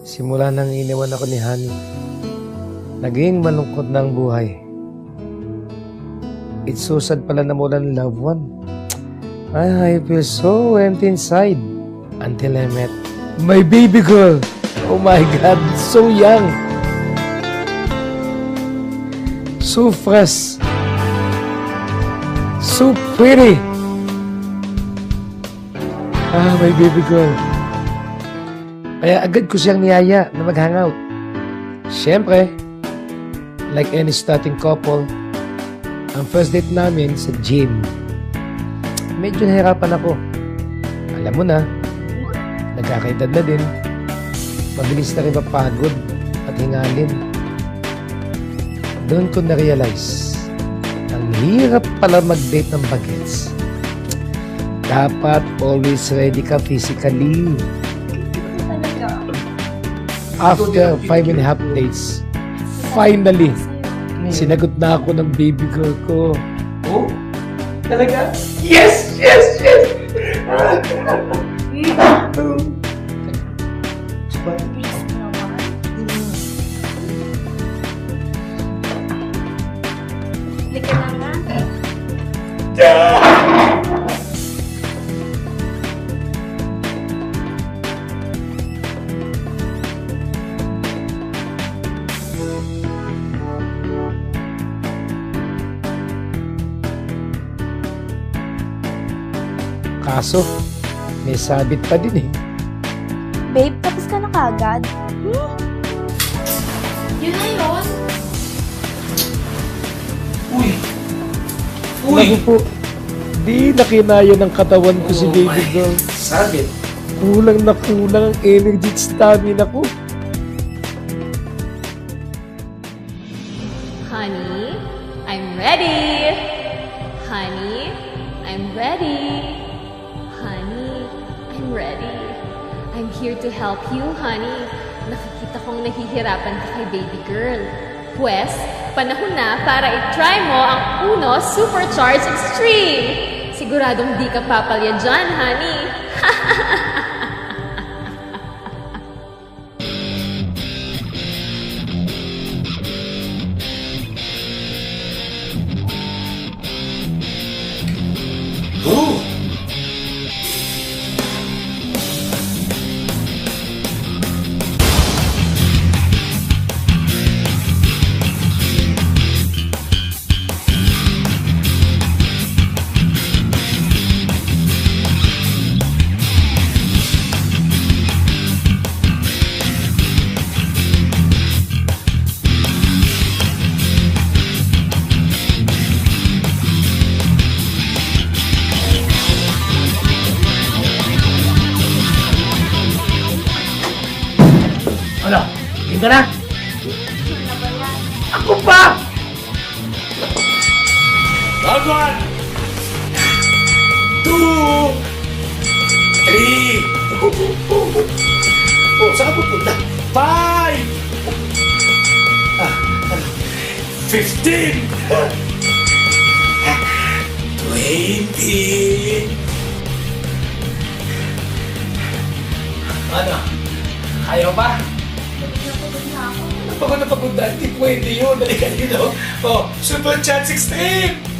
Simula nang iniwan ako ni Honey, naging malungkot na ang buhay. It's so sad pala na mula ng loved one. I feel so empty inside until I met my baby girl. Oh my God, so young. So fresh. So pretty. My baby girl. Kaya agad ko siyang niyaya na mag-hangout. Siyempre, like any starting couple, ang first date namin sa gym. Medyo nahirapan ako. Alam mo na, nagkakaedad na din. Mabilis na rin mapagod at hingalin. Doon ko na-realize, ang hirap pala mag-date ng bagets. Dapat always ready ka physically. After 5.5 days, finally, sinagot na ako ng baby girl ko. Oh? Talaga? Yes! Yes! Yes! Lika na nga. Kaso, may sabit pa din eh. Babe, tapos ka na kagad? Yun na yun. Uy! Naku po, di nakinaya ng katawan ko si baby my girl. Sabit. Kulang na kulang ang energy at stamina ko. Honey, I'm ready. Honey, I'm ready. Honey, I'm ready. I'm here to help you, honey. Nakikita kong nahihirapan ka kay baby girl. Pwes, panahon na para i-try mo ang Uno Supercharged Extreme. Siguradong di ka papalya dyan, honey. Oh! Ano? Tingin ka na? Ako pa! One! 2! 3! Oh, saan ka pupunta? 5! 15! 20! Ano? Ayaw pa? Pagod na pagod na. Hindi pwede yun. Dali ka dito. Oh, Super Chat 16!